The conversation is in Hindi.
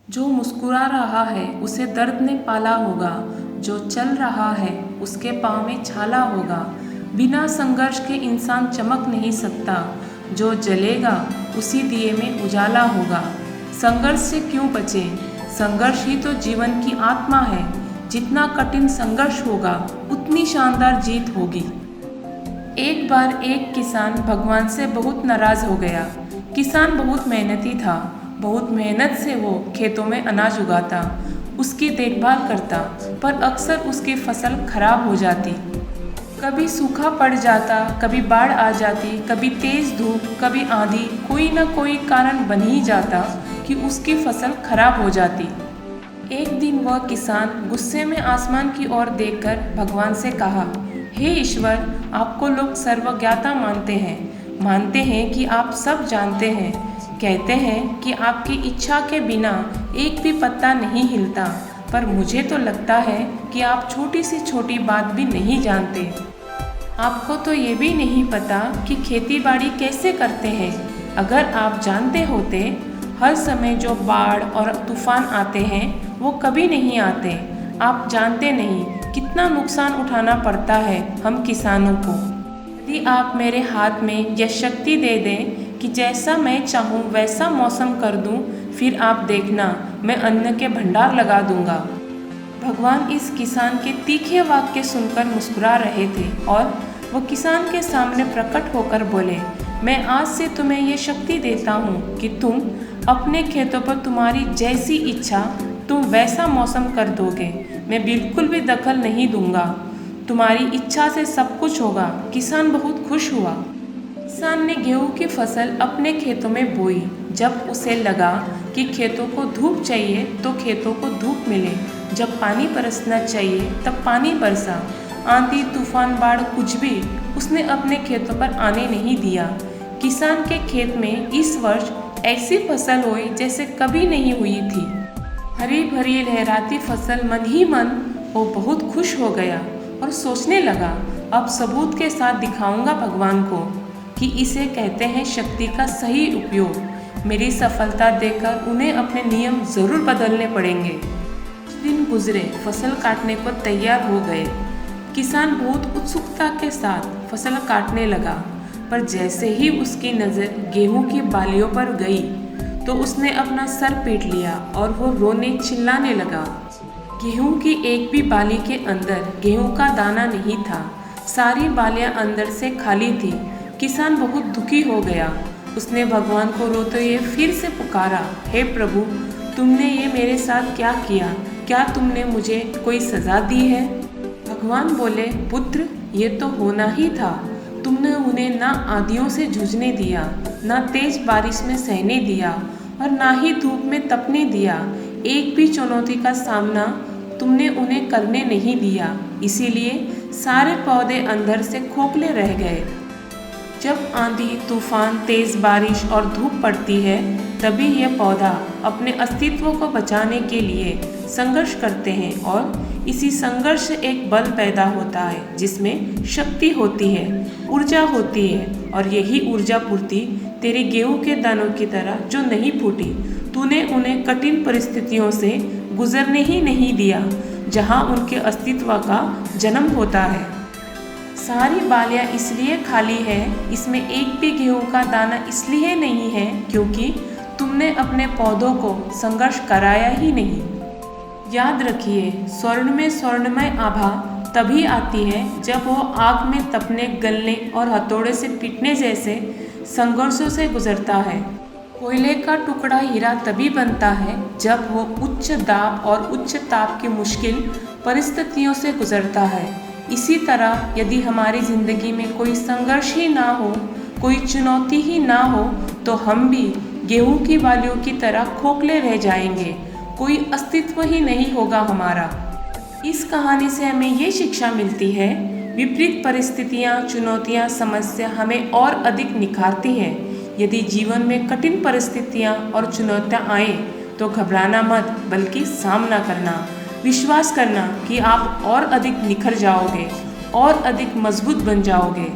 जो मुस्कुरा रहा है उसे दर्द ने पाला होगा, जो चल रहा है उसके पाँव में छाला होगा। बिना संघर्ष के इंसान चमक नहीं सकता, जो जलेगा उसी दिए में उजाला होगा। संघर्ष से क्यों बचें? संघर्ष ही तो जीवन की आत्मा है। जितना कठिन संघर्ष होगा उतनी शानदार जीत होगी। एक बार एक किसान भगवान से बहुत नाराज हो गया। किसान बहुत मेहनती था, बहुत मेहनत से वो खेतों में अनाज उगाता, उसकी देखभाल करता, पर अक्सर उसकी फसल खराब हो जाती। कभी सूखा पड़ जाता, कभी बाढ़ आ जाती, कभी तेज धूप, कभी आंधी, कोई ना कोई कारण बन ही जाता कि उसकी फसल खराब हो जाती। एक दिन वह किसान गुस्से में आसमान की ओर देखकर भगवान से कहा, हे ईश्वर, आपको लोग सर्वज्ञाता मानते हैं कि आप सब जानते हैं, कहते हैं कि आपकी इच्छा के बिना एक भी पत्ता नहीं हिलता, पर मुझे तो लगता है कि आप छोटी से छोटी बात भी नहीं जानते। आपको तो ये भी नहीं पता कि खेती बाड़ी कैसे करते हैं। अगर आप जानते होते, हर समय जो बाढ़ और तूफान आते हैं वो कभी नहीं आते। आप जानते नहीं कितना नुकसान उठाना पड़ता है हम किसानों को। यदि आप मेरे हाथ में यह शक्ति दे दें कि जैसा मैं चाहूँ वैसा मौसम कर दूँ, फिर आप देखना मैं अन्न के भंडार लगा दूँगा। भगवान इस किसान के तीखे वाक्य सुनकर मुस्कुरा रहे थे और वो किसान के सामने प्रकट होकर बोले, मैं आज से तुम्हें ये शक्ति देता हूँ कि तुम अपने खेतों पर तुम्हारी जैसी इच्छा तुम वैसा मौसम कर दोगे। मैं बिल्कुल भी दखल नहीं दूंगा, तुम्हारी इच्छा से सब कुछ होगा। किसान बहुत खुश हुआ। किसान ने गेहूं की फसल अपने खेतों में बोई। जब उसे लगा कि खेतों को धूप चाहिए तो खेतों को धूप मिले, जब पानी बरसना चाहिए तब पानी बरसा। आंधी तूफान बाढ़ कुछ भी उसने अपने खेतों पर आने नहीं दिया। किसान के खेत में इस वर्ष ऐसी फसल हुई जैसे कभी नहीं हुई थी। हरी भरी लहराती फसल मन ही मन वो बहुत खुश हो गया और सोचने लगा, अब सबूत के साथ दिखाऊंगा भगवान को कि इसे कहते हैं शक्ति का सही उपयोग। मेरी सफलता देखकर उन्हें अपने नियम जरूर बदलने पड़ेंगे। कुछ दिन गुजरे, फसल काटने को तैयार हो गए। किसान बहुत उत्सुकता के साथ फसल काटने लगा, पर जैसे ही उसकी नज़र गेहूं की बालियों पर गई तो उसने अपना सर पीट लिया और वो रोने चिल्लाने लगा। गेहूं की एक भी बाली के अंदर गेहूं का दाना नहीं था, सारी बालियां अंदर से खाली थी। किसान बहुत दुखी हो गया। उसने भगवान को रोते हुए फिर से पुकारा, हे प्रभु, तुमने ये मेरे साथ क्या किया? क्या तुमने मुझे कोई सज़ा दी है? भगवान बोले, पुत्र, ये तो होना ही था। तुमने उन्हें ना आंधियों से जूझने दिया, ना तेज बारिश में सहने दिया और ना ही धूप में तपने दिया। एक भी चुनौती का सामना तुमने उन्हें करने नहीं दिया, इसीलिए सारे पौधे अंदर से खोखले रह गए। जब आंधी तूफान तेज बारिश और धूप पड़ती है तभी यह पौधा अपने अस्तित्व को बचाने के लिए संघर्ष करते हैं और इसी संघर्ष से एक बल पैदा होता है जिसमें शक्ति होती है, ऊर्जा होती है। और यही ऊर्जा पूर्ति तेरे गेहूं के दानों की तरह जो नहीं फूटी, तूने उन्हें कठिन परिस्थितियों से गुजरने ही नहीं दिया जहां उनके अस्तित्व का जन्म होता है। सारी बालियां इसलिए खाली है, इसमें एक भी गेहूं का दाना इसलिए नहीं है क्योंकि तुमने अपने पौधों को संघर्ष कराया ही नहीं। याद रखिए, स्वर्ण में स्वर्णमय आभा तभी आती है जब वो आग में तपने, गलने और हथौड़े से पीटने जैसे संघर्षों से गुजरता है। कोयले का टुकड़ा हीरा तभी बनता है जब वो उच्च दाब और उच्च ताप की मुश्किल परिस्थितियों से गुजरता है। इसी तरह यदि हमारी ज़िंदगी में कोई संघर्ष ही ना हो, कोई चुनौती ही ना हो, तो हम भी गेहूं की बालियों की तरह खोखले रह जाएंगे। कोई अस्तित्व ही नहीं होगा हमारा। इस कहानी से हमें ये शिक्षा मिलती है, विपरीत परिस्थितियाँ, चुनौतियाँ, समस्या हमें और अधिक निखारती हैं। यदि जीवन में कठिन परिस्थितियाँ और चुनौतियाँ आए तो घबराना मत, बल्कि सामना करना, विश्वास करना कि आप और अधिक निखर जाओगे और अधिक मजबूत बन जाओगे।